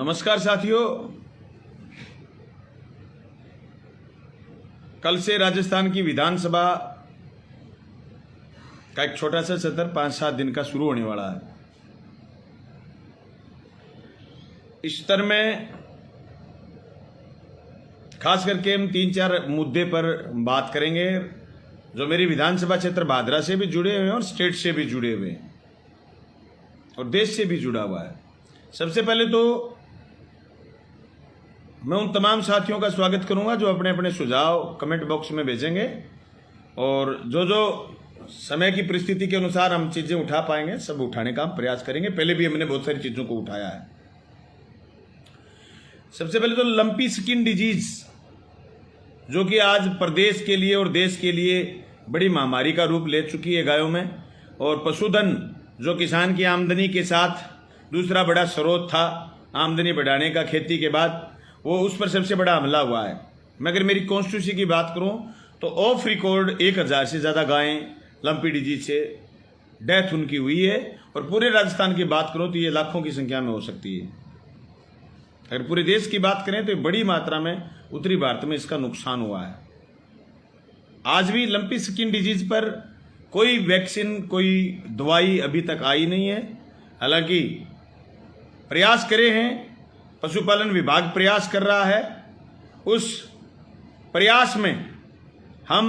नमस्कार साथियों, कल से राजस्थान की विधानसभा का एक छोटा सा सत्र 5-7 दिन का शुरू होने वाला है। इस सत्र में खास करके हम 3-4 मुद्दे पर बात करेंगे जो मेरी विधानसभा क्षेत्र भादरा से भी जुड़े हुए हैं और स्टेट से भी जुड़े हुए हैं और देश से भी जुड़ा हुआ है। सबसे पहले तो मैं उन तमाम साथियों का स्वागत करूंगा जो अपने अपने सुझाव कमेंट बॉक्स में भेजेंगे और जो जो समय की परिस्थिति के अनुसार हम चीजें उठा पाएंगे सब उठाने का हम प्रयास करेंगे। पहले भी हमने बहुत सारी चीजों को उठाया है। सबसे पहले तो लंपी स्किन डिजीज जो कि आज प्रदेश के लिए और देश के लिए बड़ी महामारी का रूप ले चुकी है गायों में, और पशुधन जो किसान की आमदनी के साथ दूसरा बड़ा स्रोत था आमदनी बढ़ाने का खेती के बाद, वो उस पर सबसे बड़ा हमला हुआ है। मैं अगर मेरी कॉन्स्टिट्यूंसी की बात करूं तो ऑफ रिकॉर्ड 1000 से ज़्यादा गायें लंपी डिजीज से डेथ उनकी हुई है, और पूरे राजस्थान की बात करूं तो ये लाखों की संख्या में हो सकती है। अगर पूरे देश की बात करें तो बड़ी मात्रा में उत्तरी भारत में इसका नुकसान हुआ है। आज भी लंपी स्किन डिजीज पर कोई वैक्सीन कोई दवाई अभी तक आई नहीं है। हालांकि प्रयास करे हैं, पशुपालन विभाग प्रयास कर रहा है। उस प्रयास में हम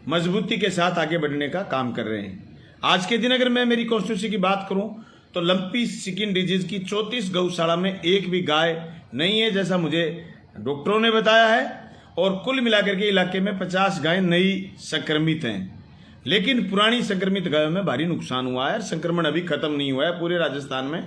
मजबूती के साथ आगे बढ़ने का काम कर रहे हैं। आज के दिन अगर मैं मेरी कॉन्स्टिट्यूंसी की बात करूं तो लंपी स्किन डिजीज की 34 गौशाला में एक भी गाय नहीं है जैसा मुझे डॉक्टरों ने बताया है, और कुल मिलाकर के इलाके में 50 गायें नई संक्रमित हैं। लेकिन पुरानी संक्रमित गायों में भारी नुकसान हुआ है। संक्रमण अभी खत्म नहीं हुआ है। पूरे राजस्थान में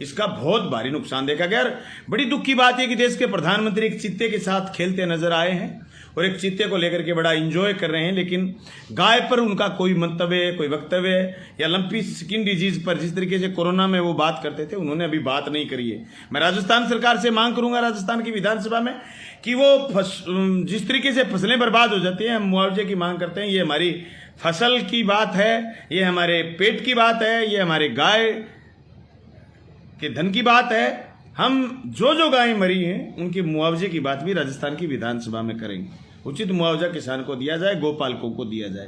इसका बहुत भारी नुकसान देखा गया। बड़ी दुख की बात है कि देश के प्रधानमंत्री एक चित्ते के साथ खेलते नजर आए हैं और एक चित्ते को लेकर के बड़ा एंजॉय कर रहे हैं, लेकिन गाय पर उनका कोई मंतव्य कोई वक्तव्य या लंपी स्किन डिजीज पर जिस तरीके से कोरोना में वो बात करते थे उन्होंने अभी बात नहीं करी है। मैं राजस्थान सरकार से मांग करूंगा राजस्थान की विधानसभा में कि वो जिस तरीके से फसलें बर्बाद हो जाती हैं, हम मुआवजे की मांग करते हैं। ये हमारी फसल की बात है, ये हमारे पेट की बात है, ये हमारे गाय के धन की बात है। हम जो गायें मरी हैं उनके मुआवजे की बात भी राजस्थान की विधानसभा में करेंगे। उचित मुआवजा किसान को दिया जाए, गोपालकों को दिया जाए।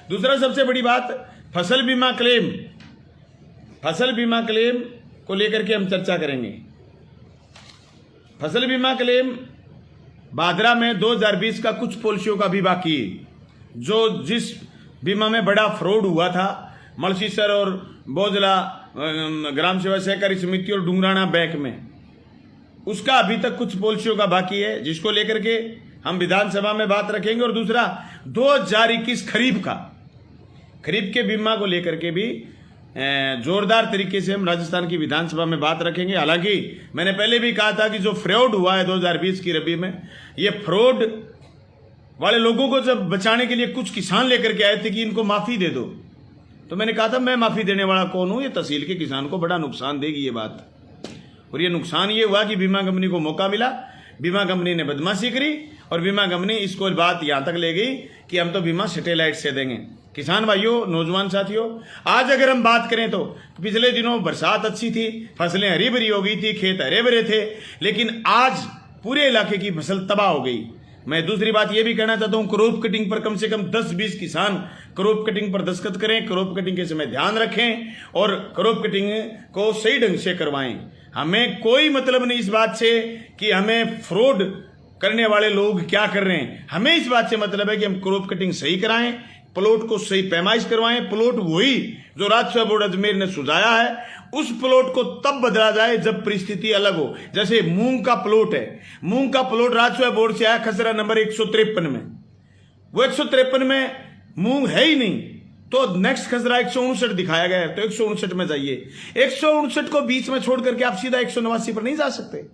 दूसरा सबसे बड़ी बात, फसल बीमा क्लेम। फसल बीमा क्लेम को लेकर के हम चर्चा करेंगे। फसल बीमा क्लेम भादरा में 2020 का कुछ पॉलिसियों का भी बाकी है। जो जिस बीमा में बड़ा फ्रॉड हुआ था, मलसीसर और बोजला ग्राम सेवा सहकारी समिति और डुंगराना बैंक में, उसका अभी तक कुछ पॉलिसियों का बाकी है जिसको लेकर के हम विधानसभा में बात रखेंगे। और दूसरा 2021 खरीफ के बीमा को लेकर के भी जोरदार तरीके से हम राजस्थान की विधानसभा में बात रखेंगे। हालांकि मैंने पहले भी कहा था कि जो फ्रॉड हुआ है 2020 की रबी में, ये फ्रॉड वाले लोगों को जब बचाने के लिए कुछ किसान लेकर के आए थे कि इनको माफी दे दो, तो मैंने कहा था मैं माफी देने वाला कौन हूं। ये तहसील के किसान को बड़ा नुकसान देगी ये बात। और ये नुकसान ये हुआ कि बीमा कंपनी को मौका मिला, बीमा कंपनी ने बदमाशी करी और बीमा कंपनी इसको बात यहां तक ले गई कि हम तो बीमा सैटेलाइट से देंगे। किसान भाइयों, नौजवान साथियों, आज अगर हम बात करें तो पिछले दिनों बरसात अच्छी थी, फसलें हरी भरी हो गई थी, खेत हरे भरे थे, लेकिन आज पूरे इलाके की फसल तबाह हो गई। मैं दूसरी बात यह भी कहना चाहता हूं, क्रॉप कटिंग पर कम से कम 10-20 किसान क्रॉप कटिंग पर दस्तखत करें, क्रॉप कटिंग के समय ध्यान रखें और क्रॉप कटिंग को सही ढंग से करवाएं। हमें कोई मतलब नहीं इस बात से कि हमें फ्रॉड करने वाले लोग क्या कर रहे हैं। हमें इस बात से मतलब है कि हम क्रॉप कटिंग सही कराएं, प्लॉट को सही पैमाइश करवाएं। प्लॉट वही जो राजस्व बोर्ड अजमेर ने सुझाया है, उस प्लॉट को तब बदला जाए जब परिस्थिति अलग हो। जैसे मूंग का प्लॉट है, मूंग का प्लॉट राजस्व बोर्ड से आया खसरा नंबर 153 में, वो 153 में मूंग है ही नहीं, तो नेक्स्ट खसरा 159 दिखाया गया है, तो 159 में जाइए। 159 को बीच में छोड़ करके आप सीधा 189 पर नहीं जा सकते।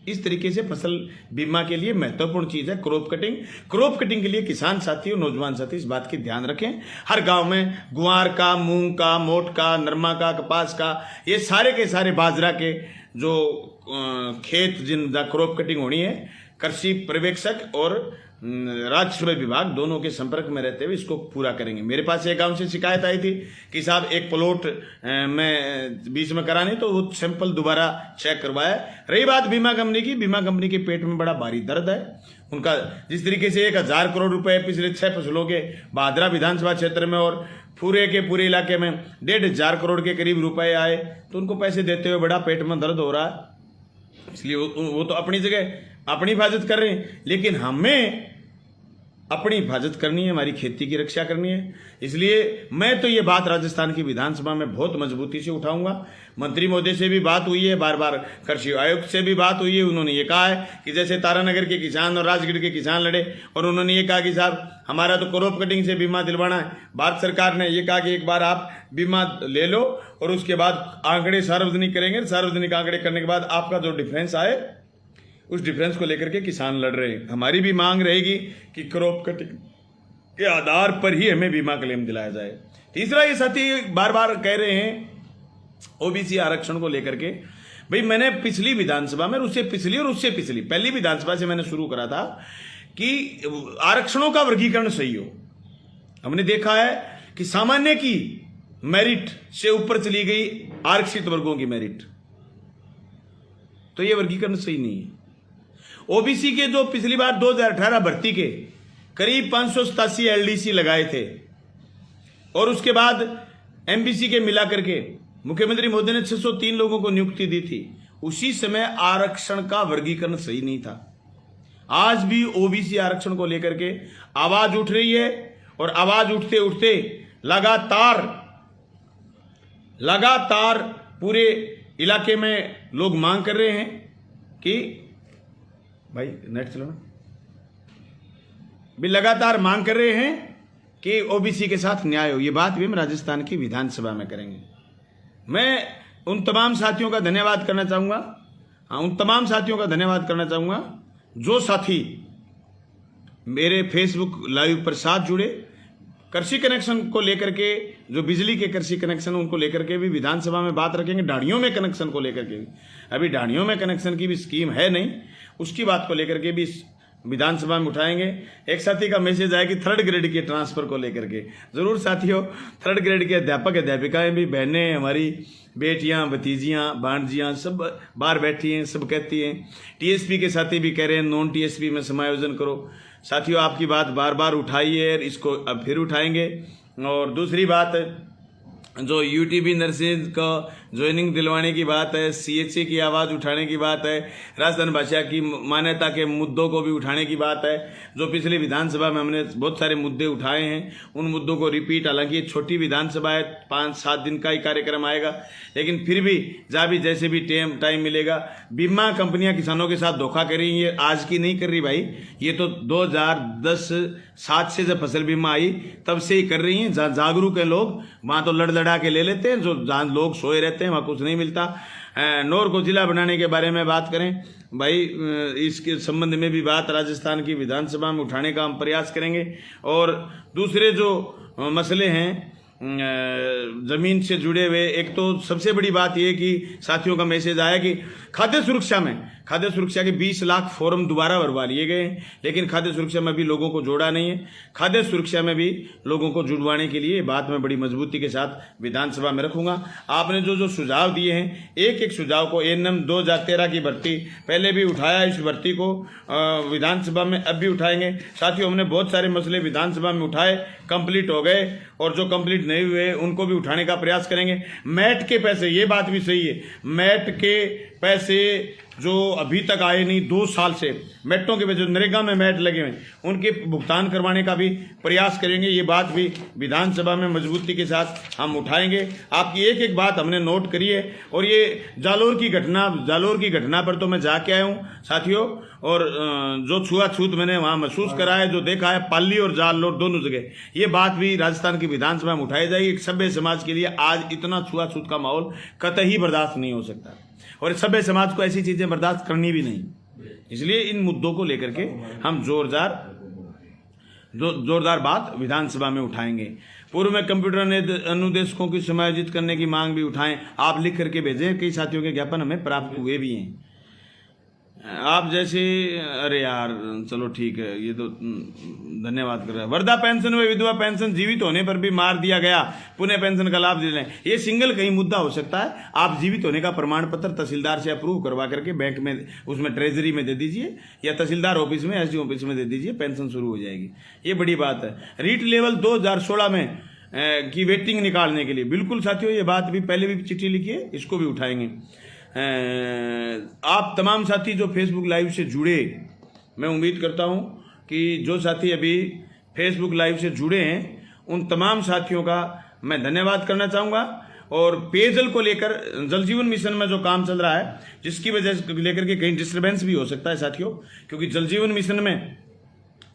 इस तरीके से फसल बीमा के लिए महत्वपूर्ण चीज है क्रॉप कटिंग। क्रॉप कटिंग के लिए किसान साथी और नौजवान साथी इस बात की ध्यान रखें। हर गांव में गुआर का, मूंग का, मोट का, नरमा का, कपास का, ये सारे के सारे बाजरा के जो खेत जिनका क्रॉप कटिंग होनी है, कृषि पर्यवेक्षक और राजस्व विभाग दोनों के संपर्क में रहते हुए इसको पूरा करेंगे। मेरे पास एक गांव से शिकायत आई थी कि साहब एक प्लॉट में बीच में करानी, तो वो सैंपल दोबारा चेक करवाया। रही बात बीमा कंपनी की, बीमा कंपनी के पेट में बड़ा भारी दर्द है। उनका जिस तरीके से 1000 करोड़ रुपए पिछले 6 फसलों के भादरा विधानसभा क्षेत्र में और पूरे के पूरे इलाके में 1500 करोड़ के करीब रुपए आए, तो उनको पैसे देते हुए बड़ा पेट में दर्द हो रहा है। इसलिए वो तो अपनी जगह अपनी हिफाजत कर रहे हैं, लेकिन हमें अपनी हिफाजत करनी है, हमारी खेती की रक्षा करनी है। इसलिए मैं तो ये बात राजस्थान की विधानसभा में बहुत मजबूती से उठाऊंगा। मंत्री महोदय से भी बात हुई है, बार बार कृषि आयुक्त से भी बात हुई है। उन्होंने ये कहा है कि जैसे तारानगर के किसान और राजगढ़ के किसान लड़े, और उन्होंने ये कहा कि साहब हमारा तो क्रॉप कटिंग से बीमा दिलवाना है। भारत सरकार ने ये कहा कि एक बार आप बीमा ले लो और उसके बाद आंकड़े सार्वजनिक करेंगे। सार्वजनिक आंकड़े करने के बाद आपका जो डिफरेंस आए, उस डिफरेंस को लेकर के किसान लड़ रहे हैं। हमारी भी मांग रहेगी कि क्रॉप कटिंग के आधार पर ही हमें बीमा क्लेम दिलाया जाए। तीसरा, ये साथी बार बार कह रहे हैं ओबीसी आरक्षण को लेकर के। भाई मैंने पिछली विधानसभा में, उससे पिछली और उससे पिछली, पहली विधानसभा से मैंने शुरू करा था कि आरक्षणों का वर्गीकरण सही हो। हमने देखा है कि सामान्य की मेरिट से ऊपर चली गई आरक्षित वर्गों की मेरिट, तो यह वर्गीकरण सही नहीं है। ओबीसी के जो पिछली बार 2018 भर्ती के करीब 587 एलडीसी लगाए थे, और उसके बाद एमबीसी के मिला करके मुख्यमंत्री मोदी ने 603 लोगों को नियुक्ति दी थी। उसी समय आरक्षण का वर्गीकरण सही नहीं था। आज भी ओबीसी आरक्षण को लेकर के आवाज उठ रही है, और आवाज उठते उठते लगातार पूरे इलाके में लोग मांग कर रहे हैं कि भाई नेट चलो ना, भी लगातार मांग कर रहे हैं कि ओबीसी के साथ न्याय हो। ये बात भी हम राजस्थान की विधानसभा में करेंगे। मैं उन तमाम साथियों का धन्यवाद करना चाहूंगा, उन तमाम साथियों का धन्यवाद करना चाहूंगा जो साथी मेरे फेसबुक लाइव पर साथ जुड़े। कृषि कनेक्शन को लेकर के, जो बिजली के कृषि कनेक्शन, उनको लेकर के भी विधानसभा में बात रखेंगे। ढाणियों में कनेक्शन को लेकर के भी, अभी ढाणियों में कनेक्शन की भी स्कीम है नहीं, उसकी बात को लेकर के भी विधानसभा में उठाएंगे। एक साथी का मैसेज आया कि 3rd ग्रेड के ट्रांसफर को लेकर के, जरूर साथियों, 3rd ग्रेड के अध्यापक अध्यापिकाएं भी, बहनें, हमारी बेटियां, भतीजियां, भांजियां सब बाहर बैठी हैं, सब कहती हैं। टीएसपी के साथी भी कह रहे हैं नॉन टीएसपी में समायोजन करो। साथियों, आपकी बात बार बार उठाई है, इसको अब फिर उठाएंगे। और दूसरी बात, जो यूटीबी नर्सेज का ज्वाइनिंग दिलवाने की बात है, सीएचसी की आवाज़ उठाने की बात है, राजस्थान भाषा की मान्यता के मुद्दों को भी उठाने की बात है। जो पिछली विधानसभा में हमने बहुत सारे मुद्दे उठाए हैं, उन मुद्दों को रिपीट, हालांकि छोटी विधानसभा है, 5-7 दिन का ही कार्यक्रम आएगा, लेकिन फिर भी जहाँ भी जैसे भी टाइम मिलेगा। बीमा कंपनियां किसानों के साथ धोखा कर रही, ये आज की नहीं कर रही भाई, ये तो 2010-7 से जब फसल बीमा आई तब से ही कर रही हैं। जहाँ जागरूक है लोग, वहाँ तो लड़ा के ले लेते हैं, जो जहाँ लोग सोए रहते हैं वहाँ कुछ नहीं मिलता। नौर को जिला बनाने के बारे में बात करें भाई, इसके संबंध में भी बात राजस्थान की विधानसभा में उठाने का हम प्रयास करेंगे। और दूसरे जो मसले हैं जमीन से जुड़े हुए, एक तो सबसे बड़ी बात यह कि साथियों का मैसेज आया कि खाद्य सुरक्षा के 20 लाख फॉर्म दोबारा भरवा लिए गए, लेकिन खाद्य सुरक्षा में भी लोगों को जोड़ा नहीं है। खाद्य सुरक्षा में भी लोगों को जुड़वाने के लिए बात मैं बड़ी मजबूती के साथ विधानसभा में रखूंगा। आपने जो सुझाव दिए हैं, एक सुझाव को, एएनएम 2013 की भर्ती पहले भी उठाया, इस भर्ती को विधानसभा में अब भी उठाएंगे। साथियों, हमने बहुत सारे मसले विधानसभा में उठाए, कंप्लीट हो गए, और जो कंप्लीट नहीं हुए उनको भी उठाने का प्रयास करेंगे। मैट के पैसे, ये बात भी सही है, मैट के पैसे जो अभी तक आए नहीं, 2 साल से मैटों के जो नरेगा में मैट लगे हुए उनके भुगतान करवाने का भी प्रयास करेंगे। ये बात भी विधानसभा में मजबूती के साथ हम उठाएंगे। आपकी एक बात हमने नोट करी है, और ये जालोर की घटना पर तो मैं जाके आया हूँ साथियों, और जो छुआछूत मैंने वहाँ महसूस करा है, जो देखा है, पाली और जालोर दोनों जगह, ये बात भी राजस्थान की विधानसभा में उठाई जाएगी। एक सभ्य समाज के लिए आज इतना छुआछूत का माहौल कतई बर्दाश्त नहीं हो सकता, और सभ्य समाज को ऐसी चीजें बर्दाश्त करनी भी नहीं। इसलिए इन मुद्दों को लेकर के हम जोरदार बात विधानसभा में उठाएंगे। पूर्व में कंप्यूटर अनुदेशकों की समायोजित करने की मांग भी उठाएं। आप लिख करके भेजें, कई साथियों के ज्ञापन हमें प्राप्त हुए भी हैं। आप जैसे, अरे यार चलो ठीक है, ये तो धन्यवाद कर रहा है। वर्धा पेंशन व विधवा पेंशन जीवित होने पर भी मार दिया गया, पुनः पेंशन का लाभ दे लें। ये सिंगल कहीं मुद्दा हो सकता है। आप जीवित होने का प्रमाण पत्र तहसीलदार से अप्रूव करवा करके बैंक में, उसमें ट्रेजरी में दे दीजिए या तहसीलदार ऑफिस में, एसडी ऑफिस में दे दीजिए, पेंशन शुरू हो जाएगी। ये बड़ी बात है। रीट लेवल 2016 में की वेटिंग निकालने के लिए, बिल्कुल साथियों ये बात भी पहले भी चिट्ठी लिखी है, इसको भी उठाएंगे। आप तमाम साथी जो फेसबुक लाइव से जुड़े, मैं उम्मीद करता हूं कि जो साथी अभी फेसबुक लाइव से जुड़े हैं उन तमाम साथियों का मैं धन्यवाद करना चाहूँगा। और पेयजल को लेकर जल जीवन मिशन में जो काम चल रहा है, जिसकी वजह से लेकर के कहीं डिस्टर्बेंस भी हो सकता है साथियों, क्योंकि जल जीवन मिशन में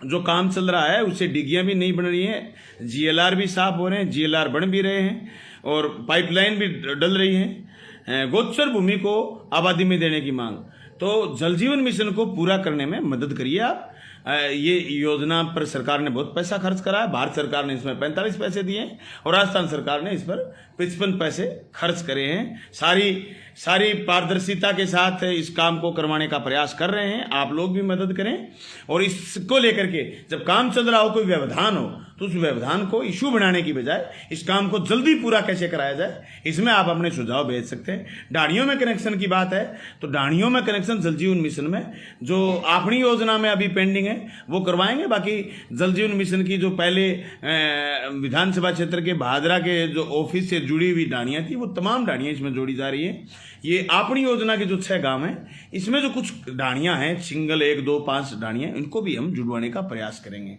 जो काम चल रहा है उससे डिग्गियां भी नहीं बन रही हैं, जीएलआर भी साफ हो रहे हैं, जीएलआर बन भी रहे हैं और पाइपलाइन भी डल रही है। गोचर भूमि को आबादी में देने की मांग, तो जल जीवन मिशन को पूरा करने में मदद करिए आप। ये योजना पर सरकार ने बहुत पैसा खर्च करा है। भारत सरकार ने इसमें 45 पैसे दिए और राजस्थान सरकार ने इस पर 55 पैसे खर्च करे हैं। सारी पारदर्शिता के साथ इस काम को करवाने का प्रयास कर रहे हैं। आप लोग भी मदद करें और इसको लेकर के जब काम चल रहा हो, कोई व्यवधान हो, तो उस व्यवधान को इशू बनाने की बजाय इस काम को जल्दी पूरा कैसे कराया जाए, इसमें आप अपने सुझाव भेज सकते हैं। डाणियों में कनेक्शन की बात है तो डाणियों में कनेक्शन जल जीवन मिशन में जो आपनी योजना में अभी पेंडिंग है वो करवाएंगे। बाकी जल जीवन मिशन की जो पहले विधानसभा क्षेत्र के भादरा के जो ऑफिस से जुड़ी हुई डाणियां थी, वो तमाम डाणियां इसमें जोड़ी जा रही है। ये आपनी योजना के जो 6 गांव हैं, इसमें जो कुछ डाणियां हैं, सिंगल 1, 2, 5 डाणियां, इनको भी हम जुड़वाने का प्रयास करेंगे।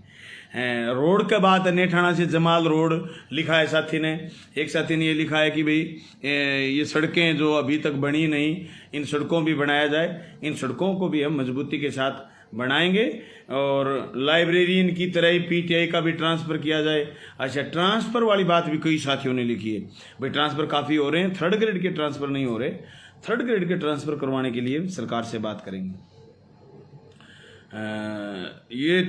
रोड के बाद नेठाणा से जमाल रोड लिखा है साथी ने। एक साथी ने ये लिखा है कि भाई ये सड़कें जो अभी तक बनी नहीं, इन सड़कों भी बनाया जाए। इन सड़कों को भी हम मजबूती के साथ बनाएंगे और लाइब्रेरियन की तरह ही पीटीआई का भी ट्रांसफ़र किया जाए। अच्छा, ट्रांसफ़र वाली बात भी कई साथियों ने लिखी है। भाई ट्रांसफ़र काफ़ी हो रहे हैं, 3rd ग्रेड के ट्रांसफ़र नहीं हो रहे। 3rd ग्रेड के ट्रांसफ़र करवाने के लिए सरकार से बात करेंगे। ये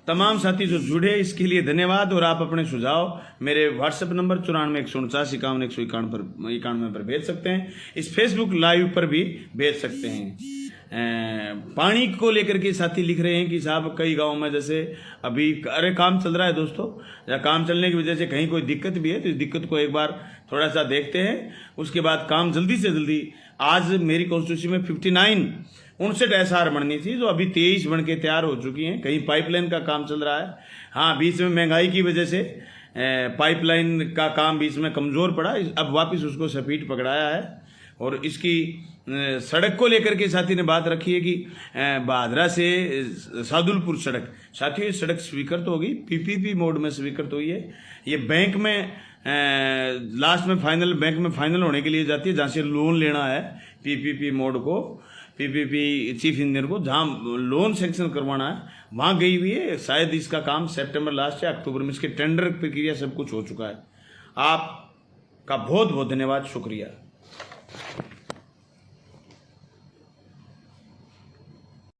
तमाम साथी जो जुड़े इसके लिए धन्यवाद। और आप अपने सुझाव मेरे व्हाट्सएप नंबर 9414951191 पर भेज सकते हैं। इस फेसबुक लाइव पर भी भेज सकते हैं। पानी को लेकर के साथी लिख रहे हैं कि साहब कई गांव में जैसे अभी काम चल रहा है दोस्तों, या काम चलने की वजह से कहीं कोई दिक्कत भी है तो इस दिक्कत को एक बार थोड़ा सा देखते हैं। उसके बाद काम जल्दी से जल्दी, आज मेरी कॉन्स्टिट्यूंसी में 59 SR बननी थी, जो अभी 23 बन के तैयार हो चुकी हैं। कहीं पाइपलाइन का काम चल रहा है। हाँ, बीच में महंगाई की वजह से पाइपलाइन का काम बीच में कमज़ोर पड़ा, अब वापस उसको सपीट पकड़ाया है। और इसकी सड़क को लेकर के साथी ने बात रखी है कि भादरा से सादुलपुर सड़क, साथियों ये सड़क स्वीकृत होगी, पीपीपी मोड में स्वीकृत हुई है। ये बैंक में लास्ट में बैंक में फाइनल होने के लिए जाती है, जहाँ से लोन लेना है पीपीपी मोड को, पीपीपी चीफ इंजीनियर को, जहाँ लोन सेंक्शन करवाना है वहाँ गई हुई है। शायद इसका काम सितंबर लास्ट या अक्टूबर में, इसके टेंडर प्रक्रिया सब कुछ हो चुका है। आपका बहुत बहुत धन्यवाद, शुक्रिया।